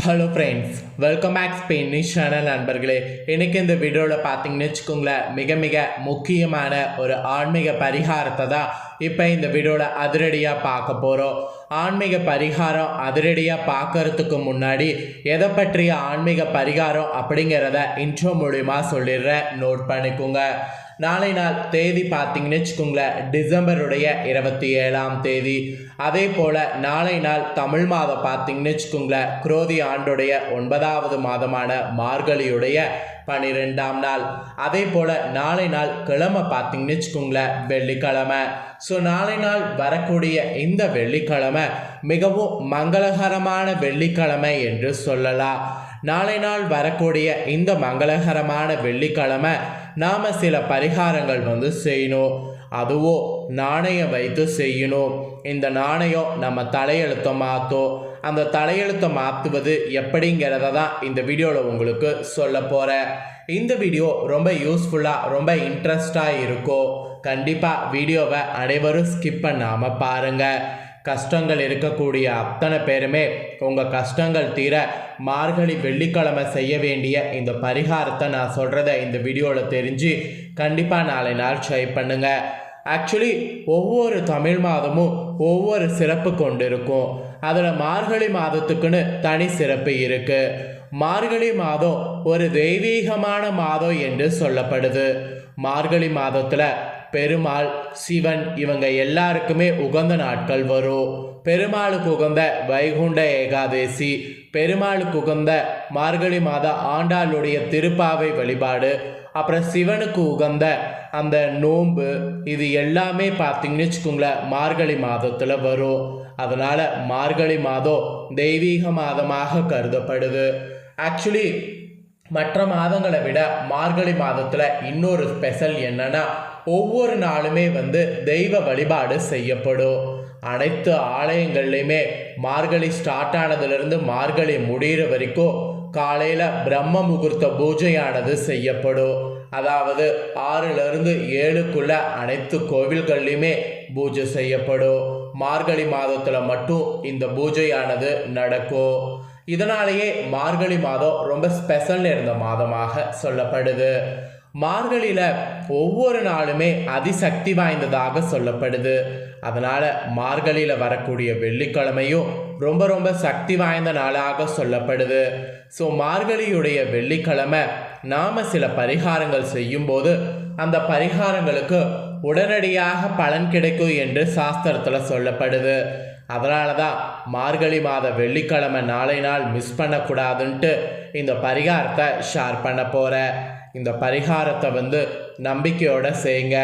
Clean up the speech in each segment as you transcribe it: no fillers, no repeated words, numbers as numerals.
Hello friends, welcome back Spanish channel நண்பர்களே. இன்றைக்கி இந்த வீடியோவில் பார்த்தீங்கன்னு வச்சுக்கோங்களேன், மிக மிக முக்கியமான ஒரு ஆன்மீக பரிகாரத்தை தான் இப்போ இந்த வீடியோவில் அதிரடியாக பார்க்க போகிறோம். ஆன்மீக பரிகாரம் அதிரடியாக பார்க்கறதுக்கு முன்னாடி எதை பற்றிய ஆன்மீக பரிகாரம் அப்படிங்கிறத இன்ட்ரோ மூலிமா சொல்லிடுறேன், நோட் பண்ணிக்கோங்க. நாளை நாள் தேதி பார்த்தீங்கன்னு வச்சுக்கோங்களேன், டிசம்பருடைய 27ஆம் தேதி. அதே போல் நாளை நாள் தமிழ் மாதம் பார்த்தீங்கன்னு வச்சுக்கோங்களேன், குரோதி ஆண்டுடைய 9வது மாதமான மார்கழியுடைய 12ஆம் நாள். அதே போல் நாளை நாள் கிழமை பார்த்தீங்கன்னு வச்சுக்கோங்களேன், வெள்ளிக்கிழமை. ஸோ நாளை நாள் வரக்கூடிய இந்த வெள்ளிக்கிழமை மிகவும் மங்களகரமான வெள்ளிக்கிழமை என்று சொல்லலாம். நாளை நாள் வரக்கூடிய இந்த மங்களகரமான வெள்ளிக்கிழமை நாம் சில பரிகாரங்கள் செய்யணும். அதுவும் நாணயம் வைத்து செய்யணும். இந்த நாணயம் நம்ம தலையெழுத்தை மாற்றும். அந்த தலையெழுத்தை மாற்றுவது எப்படிங்கிறத தான் இந்த வீடியோவில் உங்களுக்கு சொல்ல போகிறேன். இந்த வீடியோ ரொம்ப யூஸ்ஃபுல்லாக ரொம்ப இன்ட்ரெஸ்டாக இருக்கும். கண்டிப்பாக வீடியோவை அனைவரும் ஸ்கிப் பண்ணாமல் பாருங்கள். கஷ்டங்கள் இருக்கக்கூடிய அத்தனை பேருமே உங்கள் கஷ்டங்கள் தீர மார்கழி வெள்ளிக்கிழமை செய்ய வேண்டிய இந்த பரிகாரத்தை நான் சொல்கிறத இந்த வீடியோவில் தெரிஞ்சு கண்டிப்பாக நாளை நாள் ட்ரை பண்ணுங்கள். ஆக்சுவலி ஒவ்வொரு தமிழ் மாதமும் ஒவ்வொரு சிறப்பு கொண்டு இருக்கும். அதில் மார்கழி மாதத்துக்குன்னு தனி சிறப்பு இருக்குது. மார்கழி மாதம் ஒரு தெய்வீகமான மாதம் என்று சொல்லப்படுது. மார்கழி மாதத்தில் பெருமாள், சிவன் இவங்க எல்லாருக்குமே உகந்த நாட்கள் வரும். பெருமாளுக்கு உகந்த வைகுண்ட ஏகாதேசி, பெருமாளுக்கு உகந்த மார்கழி மாத ஆண்டாளுடைய திருப்பாவை வழிபாடு, அப்புறம் சிவனுக்கு உகந்த அந்த நோன்பு, இது எல்லாமே பார்த்தீங்கன்னு வச்சுக்கோங்களேன் மார்கழி மாதத்தில் வரும். அதனால் மார்கழி மாதம் தெய்வீக மாதமாக கருதப்படுது. ஆக்சுவலி மற்ற மாதங்களை விட மார்கழி மாதத்தில் இன்னொரு ஸ்பெஷல் என்னன்னா, ஒவ்வொரு நாளுமே தெய்வ வழிபாடு செய்யப்படும். அனைத்து ஆலயங்கள்லையுமே மார்கழி ஸ்டார்ட் ஆனதுலேருந்து மார்கழி முடிகிற வரைக்கும் காலையில் பிரம்ம முகூர்த்த பூஜையானது செய்யப்படும். அதாவது 6லிருந்து 7க்குள்ள அனைத்து கோவில்கள்லையுமே பூஜை செய்யப்படும். மார்கழி மாதத்தில் மட்டும் இந்த பூஜையானது நடக்கும். இதனாலேயே மார்கழி மாதம் ரொம்ப ஸ்பெஷல் இருந்த மாதமாக சொல்லப்படுது. மார்கழியில் ஒவ்வொரு நாளுமே அதிசக்தி வாய்ந்ததாக சொல்லப்படுது. அதனால் மார்கழியில் வரக்கூடிய வெள்ளிக்கிழமையும் ரொம்ப ரொம்ப சக்தி வாய்ந்த நாளாக சொல்லப்படுது. ஸோ மார்கழியுடைய வெள்ளிக்கிழமை நாம் சில பரிகாரங்கள் செய்யும்போது அந்த பரிகாரங்களுக்கு உடனடியாக பலன் கிடைக்கும் என்று சாஸ்திரத்தில் சொல்லப்படுது. அதனால தான் மார்கழி மாத வெள்ளிக்கிழமை நாளை நாள் மிஸ் பண்ணக்கூடாதுன்ட்டு இந்த பரிகாரத்தை ஷேர் பண்ண போகிறேன். இந்த பரிகாரத்தை நம்பிக்கையோடு செய்யுங்க.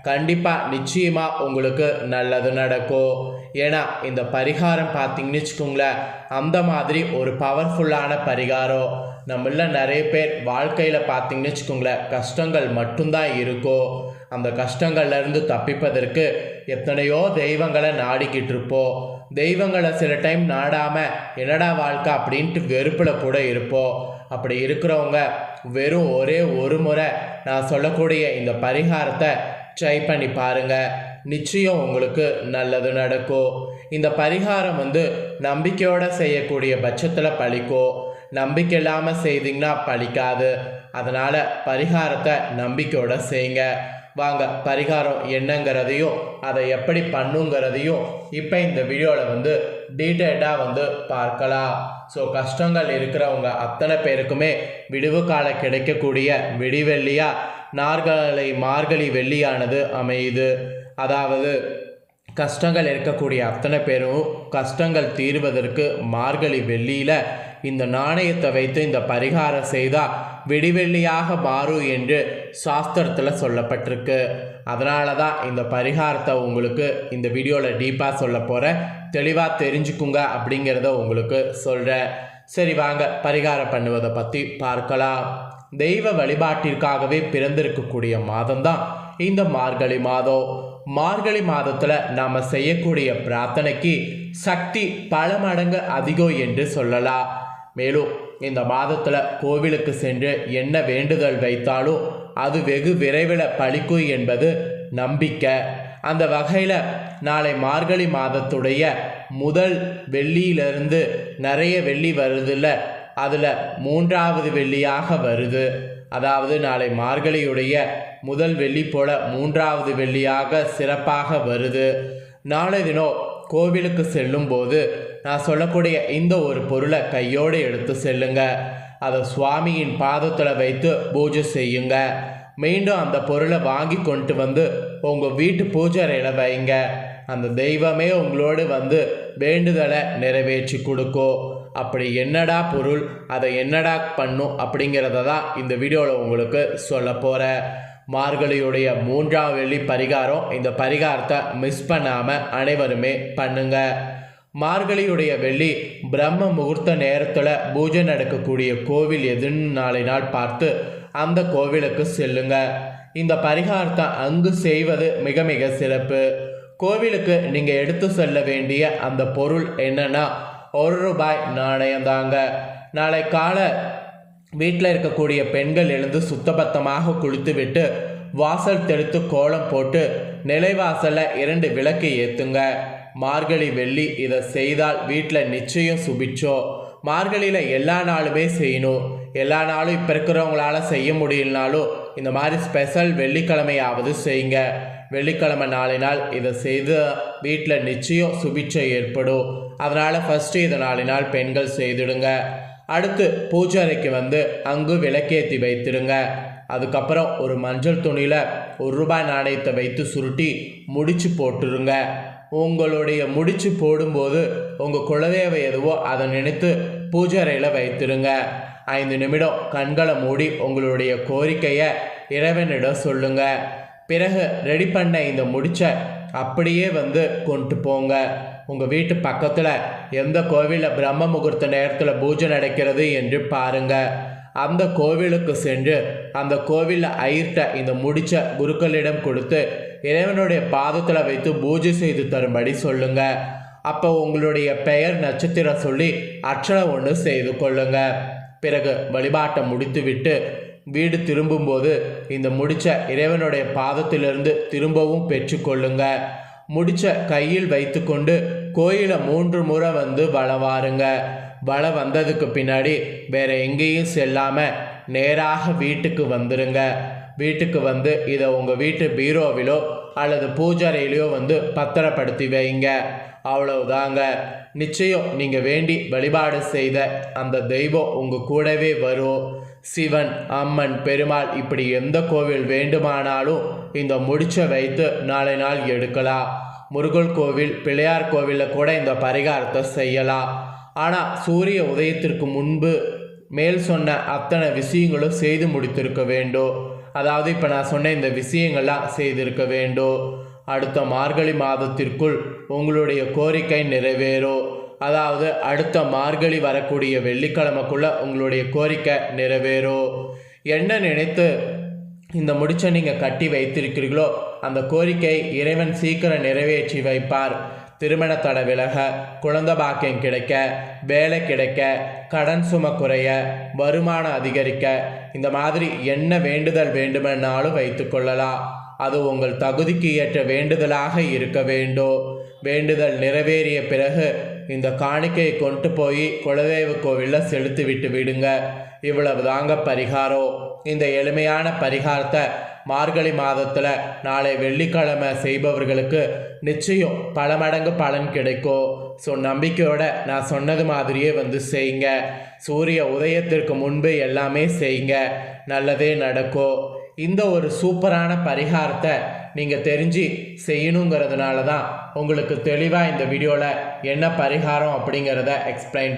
கண்டிப்பாக நிச்சயமாக உங்களுக்கு நல்லது நடக்கும். ஏன்னா இந்த பரிகாரம் பார்த்தீங்கன்னு வச்சுக்கோங்களேன், அந்த மாதிரி ஒரு பவர்ஃபுல்லான பரிகாரம். நம்மள நிறைய பேர் வாழ்க்கையில் பார்த்தீங்கன்னு வச்சுக்கோங்களேன் கஷ்டங்கள் மட்டும்தான் இருக்கும். அந்த கஷ்டங்கள்லேருந்து தப்பிப்பதற்கு எத்தனையோ தெய்வங்களை நாடிக்கிட்டு இருப்போம். தெய்வங்களை சில டைம் நாடாமல் என்னடா வாழ்க்கை அப்படின்ட்டு வெறுப்பில் கூட இருப்போம். அப்படி இருக்கிறவங்க வெறும் ஒரே ஒரு முறை நான் சொல்லக்கூடிய இந்த பரிகாரத்தை ட்ரை பண்ணி பாருங்கள். நிச்சயம் உங்களுக்கு நல்லது நடக்கும். இந்த பரிகாரம் நம்பிக்கையோடு செய்யக்கூடிய பட்சத்தில் பலிக்கும். நம்பிக்கை இல்லாமல் செய்திங்கன்னா பலிக்காது. அதனால் பரிகாரத்தை நம்பிக்கையோடு செய்யுங்க. வாங்க பரிகாரம் என்னங்கிறதையும் அதை எப்படி பண்ணுங்கிறதையும் இப்போ இந்த வீடியோவில் டீட்டெயில்டாக பார்க்கலாம். ஸோ கஷ்டங்கள் இருக்கிறவங்க அத்தனை பேருக்குமே விடுவு காலம் கிடைக்கக்கூடிய விடிவெள்ளியாக மார்கழி வெள்ளியானது அமையுது. அதாவது கஷ்டங்கள் இருக்கக்கூடிய அத்தனை பேரும் கஷ்டங்கள் தீர்வதற்கு மார்கழி வெள்ளியில் இந்த நாணயத்தை வைத்து இந்த பரிகாரம் செய்தால் விடிவெள்ளியாக மாறும் என்று சாஸ்திரத்தில் சொல்லப்பட்டிருக்கு. அதனால தான் இந்த பரிகாரத்தை உங்களுக்கு இந்த வீடியோவில் டீப்பாக சொல்ல போகிறேன். தெளிவாக தெரிஞ்சுக்குங்க அப்படிங்கிறத உங்களுக்கு சொல்கிறேன். சரி வாங்க பரிகாரம் பண்ணுவதை பற்றி பார்க்கலாம். தெய்வ வழிபாட்டிற்காகவே பிறந்திருக்கக்கூடிய மாதம்தான் இந்த மார்கழி மாதம். மார்கழி மாதத்தில் நாம் செய்யக்கூடிய பிரார்த்தனைக்கு சக்தி பல மடங்கு அதிகம் என்று சொல்லலாம். மேலும் இந்த மாதத்தில் கோவிலுக்கு சென்று என்ன வேண்டுதல் வைத்தாலும் அது வெகு விரைவில் பலிக்கும் என்பது நம்பிக்கை. அந்த வகையில் நாளை மார்கழி மாதத்துடைய முதல் வெள்ளியிலிருந்து நிறைய வெள்ளி வருதுல்ல, அதில் 3வது வெள்ளியாக வருது. அதாவது நாளை மார்கழியுடைய முதல் வெள்ளி போல 3வது வெள்ளியாக சிறப்பாக வருது. நாளை தினம் கோவிலுக்கு செல்லும்போது நான் சொல்லக்கூடிய இந்த ஒரு பொருளை கையோடு எடுத்து செல்லுங்க. அதை சுவாமியின் பாதத்தில் வைத்து பூஜை செய்யுங்க. மீண்டும் அந்த பொருளை வாங்கி கொண்டு வந்து உங்கள் வீட்டு பூஜை அறையில் வைங்க. அந்த தெய்வமே உங்களோடு வந்து வேண்டுதலை நிறைவேற்றி கொடுக்கும். அப்படி என்னடா பொருள், அதை என்னடா பண்ணும் அப்படிங்கிறத தான் இந்த வீடியோவில் உங்களுக்கு சொல்ல போகிறேன். மார்கழியுடைய 3ஆம் வெள்ளி பரிகாரம். இந்த பரிகாரத்தை மிஸ் பண்ணாமல் அனைவருமே பண்ணுங்க. மார்கழியுடைய வெள்ளி பிரம்ம முகூர்த்த நேரத்தில் பூஜை நடக்கக்கூடிய கோவில் எதுன்னு நாளை நாள் பார்த்து அந்த கோவிலுக்கு செல்லுங்க. இந்த பரிகாரத்தை அங்கு செய்வது மிக மிக சிறப்பு. கோவிலுக்கு நீங்கள் எடுத்து செல்ல வேண்டிய அந்த பொருள் என்னன்னா ₹1 நாணயம் தாங்க. நாளை காலை வீட்டில் இருக்கக்கூடிய பெண்கள் எழுந்து சுத்தபத்தமாக குளித்து விட்டு வாசல் தெளித்து கோலம் போட்டு நிலைவாசலில் 2 விளக்கு ஏற்றுங்க. மார்கழி வெள்ளி இதை செய்தால் வீட்டில் நிச்சயம் சுபிச்சோம். மார்கழியில் எல்லா நாளுமே செய்யணும். எல்லா நாளும் இப்போ இருக்கிறவங்களால செய்ய முடியலனாலும் இந்த மாதிரி ஸ்பெஷல் வெள்ளிக்கிழமையாவது செய்யுங்க. வெள்ளிக்கிழமை நாளை நாள் இதை செய்து வீட்டில் நிச்சயம் சுபிச்சை ஏற்படும். அதனால் ஃபஸ்ட்டு இதை நாளை நாள் பெண்கள் செய்துடுங்க. அடுத்து பூஜை அறைக்கு வந்து அங்கு விளக்கேற்றி வைத்திடுங்க. அதுக்கப்புறம் ஒரு மஞ்சள் துணியில் ₹1 நாணயத்தை வைத்து சுருட்டி முடிச்சு போட்டுருங்க. உங்களுடைய முடிச்சு போடும்போது உங்கள் குலதெய்வம் எதுவோ அதை நினைத்து பூஜை அறையில் வைத்திருங்க. 5 நிமிடம் கண்களை மூடி உங்களுடைய கோரிக்கையை இறைவனிடம் சொல்லுங்க. பிறகு ரெடி பண்ண இந்த முடிச்ச அப்படியே வந்து கொண்டு போங்க. உங்கள் வீட்டு பக்கத்தில் எந்த கோவிலில் பிரம்ம முகூர்த்த நேரத்தில் பூஜை நடக்கிறது என்று பாருங்க. அந்த கோவிலுக்கு சென்று அந்த கோவிலில் ஐர்ட்ட இந்த முடிச்ச குருக்களிடம் கொடுத்து இறைவனுடைய பாதத்தில் வைத்து பூஜை செய்து தரும்படி சொல்லுங்க. அப்போ உங்களுடைய பெயர் நட்சத்திரம் சொல்லி அர்ச்சனை ஒன்று செய்து கொள்ளுங்க. பிறகு வழிபாட்டை முடித்துவிட்டு வீடு திரும்பும்போது இந்த முடிச்ச இறைவனுடைய பாதத்திலிருந்து திரும்பவும் பெற்றுக்கொள்ளுங்க. முடிச்ச கையில் வைத்து கொண்டு கோயிலை 3 முறை வந்து வளவாருங்க. வள வந்ததுக்கு பின்னாடி வேற எங்கேயும் செல்லாமல் நேராக வீட்டுக்கு வந்துடுங்க. வீட்டுக்கு வந்து இதை உங்கள் வீட்டு பீரோவிலோ அல்லது பூஜாரையிலையோ வந்து பத்திரப்படுத்தி வைங்க. அவ்வளவுதாங்க. நிச்சயம் நீங்கள் வேண்டி வழிபாடு செய்த அந்த தெய்வம் உங்கள் கூடவே வரும். சிவன், அம்மன், பெருமாள் இப்படி எந்த கோவில் வேண்டுமானாலும் இந்த முடிச்ச வைத்து நாளை நாள் எடுக்கலாம். முருகன் கோவில், பிள்ளையார் கோவிலில் கூட இந்த பரிகாரத்தை செய்யலாம். ஆனால் சூரிய உதயத்திற்கு முன்பு மேல் சொன்ன அத்தனை விஷயங்களும் செய்து முடித்திருக்க வேண்டும். அதாவது இப்போ நான் சொன்ன இந்த விஷயங்கள்லாம் செய்திருக்க வேண்டும். அடுத்த மார்கழி மாதத்திற்குள் உங்களுடைய கோரிக்கை நிறைவேறும். அதாவது அடுத்த மார்கழி வரக்கூடிய வெள்ளிக்கிழமைக்குள்ளே உங்களுடைய கோரிக்கை நிறைவேறும். என்ன நினைத்து இந்த முடிச்சை நீங்கள் கட்டி வைத்திருக்கிறீர்களோ அந்த கோரிக்கை இறைவன் சீக்கிரம் நிறைவேற்றி வைப்பார். திருமண தடை விலக, குழந்தை பாக்கியம் கிடைக்க, வேலை கிடைக்க, கடன் சுமை குறைய, வருமானம் அதிகரிக்க, இந்த மாதிரி என்ன வேண்டுதல் வேண்டுமென்னாலும் வைத்து கொள்ளலாம். அது உங்கள் தகுதிக்கு ஏற்ற வேண்டுதலாக இருக்க வேண்டும். வேண்டுதல் நிறைவேறிய பிறகு இந்த காணிக்கையை கொண்டு போய் குலதெய்வ கோவிலில் செலுத்தி விட்டு விடுங்க. இவ்வளவு தாங்க பரிகாரம். இந்த எளிமையான பரிகாரத்தை மார்கழி மாதத்தில் நாளை வெள்ளிக்கிழமை செய்பவர்களுக்கு நிச்சயம் பல மடங்கு பலன் கிடைக்கும். ஸோ நம்பிக்கையோட நான் சொன்னது மாதிரியே வந்து செய்யுங்க. சூரிய உதயத்திற்கு முன்பு எல்லாமே செய்யுங்க, நல்லதே நடக்கும். இந்த ஒரு சூப்பரான பரிகாரத்தை நீங்கள் தெரிஞ்சு செய்யணுங்கிறதுனால தான் உங்களுக்கு தெளிவாக இந்த வீடியோவில் என்ன பரிகாரம் அப்படிங்கிறத எக்ஸ்பிளைன்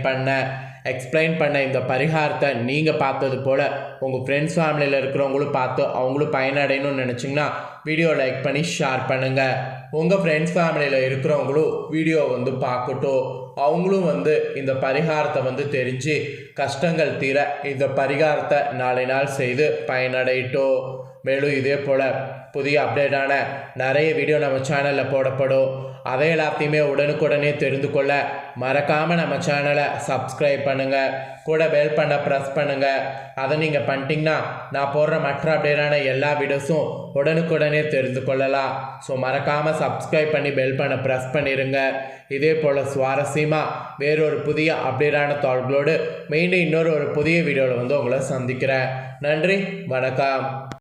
பண்ண இந்த பரிகாரத்தை நீங்கள் பார்த்தது போல் உங்கள் ஃப்ரெண்ட்ஸ் ஃபேமிலியில் இருக்கிறவங்களும் பார்த்து அவங்களும் பயனடையணும்னு நினச்சிங்கன்னா வீடியோ லைக் பண்ணி ஷேர் பண்ணுங்கள். உங்கள் ஃப்ரெண்ட்ஸ் ஃபேமிலியில் இருக்கிறவங்களும் வீடியோ வந்து பார்க்கட்டும். அவங்களும் வந்து இந்த பரிகாரத்தை வந்து தெரிஞ்சு கஷ்டங்கள் தீர இந்த பரிகாரத்தை நாளை நாள் செய்து பயனடையட்டும். மேலும் இதே போல் புதிய அப்டேட்டான நிறைய வீடியோ நம்ம சேனலில் போடப்படும். அதை எல்லாத்தையுமே உடனுக்குடனே தெரிந்து கொள்ள மறக்காமல் நம்ம சேனலை சப்ஸ்கிரைப் பண்ணுங்கள், கூட பெல் பண்ண ப்ரெஸ் பண்ணுங்கள். அதை நீங்கள் பண்ணிட்டீங்கன்னா நான் போடுற மற்ற அப்டேட்டான எல்லா வீடியோஸும் உடனுக்குடனே தெரிந்து கொள்ளலாம். ஸோ மறக்காமல் சப்ஸ்கிரைப் பண்ணி பெல் பண்ண ப்ரெஸ் பண்ணிடுங்க. இதே போல் சுவாரஸ்யமாக வேறொரு புதிய அப்டேட்டான தாள்களோடு மீண்டும் இன்னொரு புதிய வீடியோவில் வந்து உங்களை சந்திக்கிறேன். நன்றி, வணக்கம்.